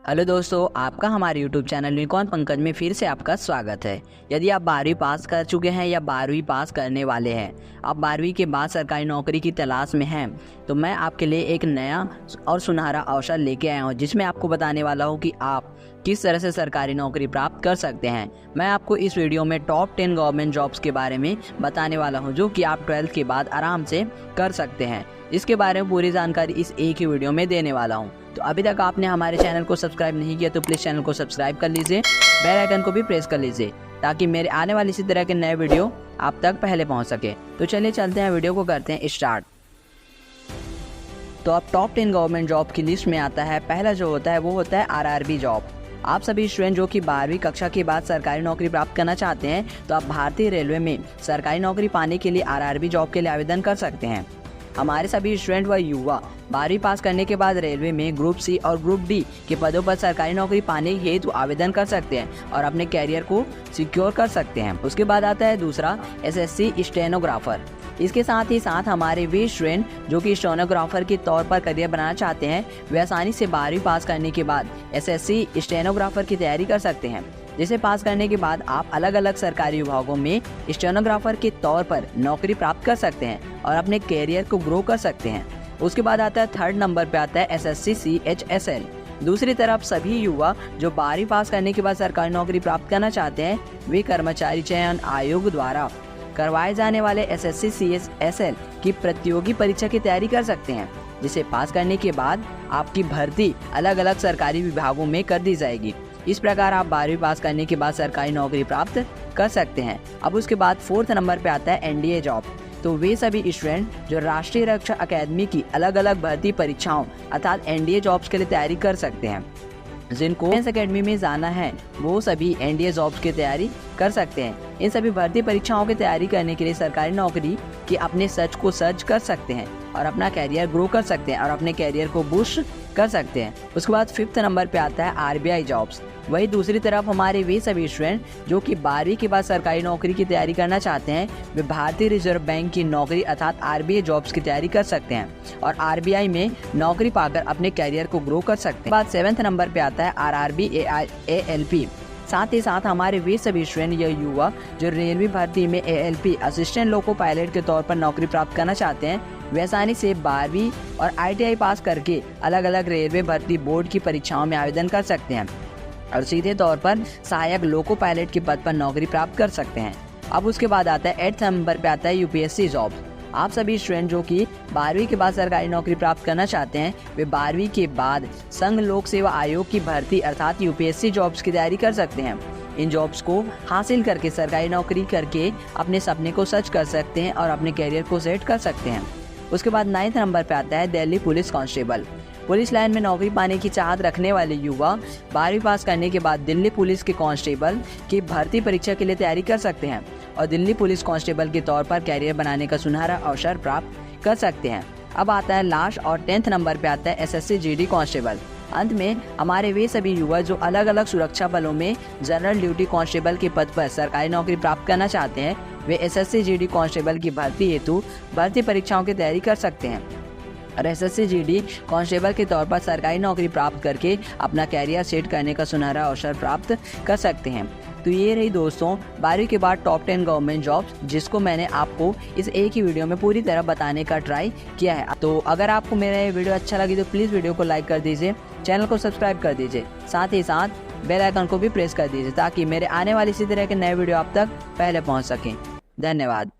Hello दोस्तों, आपका हमारे यूट्यूब चैनल यूनिकॉर्न पंकज में फिर से आपका स्वागत है। यदि आप 12वीं पास कर चुके हैं या 12वीं पास करने वाले हैं, आप 12वीं के बाद सरकारी नौकरी की तलाश में हैं, तो मैं आपके लिए एक नया और सुनहरा अवसर लेके आया हूँ, जिसमें आपको बताने वाला हूँ कि आप किस तरह से सरकारी नौकरी प्राप्त कर सकते हैं। मैं आपको इस वीडियो में टॉप 10 गवर्नमेंट जॉब्स के बारे में बताने वाला हूँ, जो कि आप 12th के बाद आराम से कर सकते हैं। इसके बारे में पूरी जानकारी इस एक ही वीडियो में देने वाला हूँ। तो अभी तक आपने हमारे चैनल को सब्सक्राइब नहीं किया तो प्लीज़ चैनल को सब्सक्राइब कर लीजिए, बेल आइकन को भी प्रेस कर लीजिए, ताकि मेरे आने वाले इसी तरह के नए वीडियो आप तक पहले पहुंच सके। तो चलिए चलते हैं, वीडियो को करते हैं स्टार्ट। तो अब टॉप 10 गवर्नमेंट जॉब की लिस्ट में आता है, पहला जो होता है वो होता है आरआरबी जॉब। आप सभी स्टूडेंट जो कि 12वीं कक्षा के बाद सरकारी नौकरी प्राप्त करना चाहते हैं, तो आप भारतीय रेलवे में सरकारी नौकरी पाने के लिए आरआरबी जॉब के लिए आवेदन कर सकते हैं। हमारे सभी स्टूडेंट व युवा 12वीं पास करने के बाद रेलवे में ग्रुप सी और ग्रुप डी के पदों पर सरकारी नौकरी पाने हेतु आवेदन कर सकते हैं और अपने कैरियर को सिक्योर कर सकते हैं। उसके बाद आता है दूसरा एसएससी स्टेनोग्राफर। इसके साथ ही साथ हमारे वे स्टूडेंट जो कि स्टेनोग्राफर के तौर पर करियर बनाना चाहते हैं, वे आसानी से 12वीं पास करने के बाद एसएससी स्टेनोग्राफर की तैयारी कर सकते हैं, जिसे पास करने के बाद आप अलग अलग सरकारी विभागों में स्टेनोग्राफर के तौर पर नौकरी प्राप्त कर सकते हैं और अपने कैरियर को ग्रो कर सकते हैं। उसके बाद आता है थर्ड नंबर पे आता है एसएससी सीएचएसएल। दूसरी तरफ सभी युवा जो 12वीं पास करने के बाद सरकारी नौकरी प्राप्त करना चाहते हैं, वे कर्मचारी चयन आयोग द्वारा करवाए जाने वाले एसएससी सीएचएसएल की प्रतियोगी परीक्षा की तैयारी कर सकते हैं, जिसे पास करने के बाद आपकी भर्ती अलग अलग सरकारी विभागों में कर दी जाएगी। इस प्रकार आप 12वीं पास करने के बाद सरकारी नौकरी प्राप्त कर सकते हैं। अब उसके बाद फोर्थ नंबर पे आता है एनडीए जॉब। तो वे सभी स्टूडेंट जो राष्ट्रीय रक्षा अकादमी की अलग अलग भर्ती परीक्षाओं अर्थात एनडीए जॉब्स के लिए तैयारी कर सकते हैं। जिनको डिफेंस अकेडमी में जाना है, वो सभी एनडीए जॉब्स की तैयारी कर सकते हैं। इन सभी भर्ती परीक्षाओं की तैयारी करने के लिए सरकारी नौकरी के अपने सर्च को सर्च कर सकते हैं और अपना कैरियर ग्रो कर सकते हैं और अपने कैरियर को बूस्ट कर सकते हैं। उसके बाद फिफ्थ नंबर पे आता है आरबीआई जॉब्स। वही दूसरी तरफ हमारे वे सभी स्टूडेंट जो कि 12वीं के बाद सरकारी नौकरी की तैयारी करना चाहते हैं, वे भारतीय रिजर्व बैंक की नौकरी अर्थात आरबीआई जॉब्स की तैयारी कर सकते हैं और आरबीआई में नौकरी पाकर अपने कैरियर को ग्रो कर सकते हैं। बाद सेवेंथ नंबर पे आता है आरआरबी एएलपी। साथ ही साथ हमारे वे सभी स्टूडेंट या युवा जो रेलवे भर्ती में एएलपी असिस्टेंट लोको पायलट के तौर पर नौकरी प्राप्त करना चाहते हैं, वे आसानी से 12वीं और आईटीआई पास करके अलग अलग रेलवे भर्ती बोर्ड की परीक्षाओं में आवेदन कर सकते हैं और सीधे तौर पर सहायक लोको पायलट के पद पर नौकरी प्राप्त कर सकते हैं। अब उसके बाद आता है 8th नंबर पे आता है यूपीएससी जॉब। आप सभी स्टूडेंट जो कि 12वीं के बाद सरकारी नौकरी प्राप्त करना चाहते हैं, वे 12वीं के बाद संघ लोक सेवा आयोग की भर्ती अर्थात यूपीएससी जॉब्स की तैयारी कर सकते हैं। इन जॉब्स को हासिल करके सरकारी नौकरी करके अपने सपने को सच कर सकते हैं और अपने कैरियर को सेट कर सकते हैं। उसके बाद 9th नंबर पे आता है Delhi police constable. Police line में नौकरी पाने की चाहत रखने वाले युवा 12वीं पास करने के बाद दिल्ली पुलिस के कांस्टेबल की भर्ती परीक्षा के लिए तैयारी कर सकते हैं और दिल्ली पुलिस कांस्टेबल के तौर पर कैरियर बनाने का सुनहरा अवसर प्राप्त कर सकते हैं। अब आता है लास्ट और 10th नंबर पे आता है एसएससी जीडी कांस्टेबल। अंत में हमारे वे सभी युवा जो अलग अलग सुरक्षा बलों में जनरल ड्यूटी कांस्टेबल के पद पर सरकारी नौकरी प्राप्त करना चाहते हैं, वे एसएससी जीडी कांस्टेबल की भर्ती हेतु भर्ती परीक्षाओं की तैयारी कर सकते हैं और एसएससी जीडी कांस्टेबल के तौर पर सरकारी नौकरी प्राप्त करके अपना कैरियर सेट करने का सुनहरा अवसर प्राप्त कर सकते हैं। तो ये रही दोस्तों 12वीं के बाद टॉप 10 गवर्नमेंट जॉब्स, जिसको मैंने आपको इस एक ही वीडियो में पूरी तरह बताने का ट्राई किया है। तो अगर आपको मेरा ये वीडियो अच्छा लगी तो प्लीज़ वीडियो को लाइक कर दीजिए, चैनल को सब्सक्राइब कर दीजिए, साथ ही साथ बेल आइकन को भी प्रेस कर दीजिए, ताकि मेरे आने वाली इसी तरह के नए वीडियो आप तक पहले पहुँच सकें। धन्यवाद।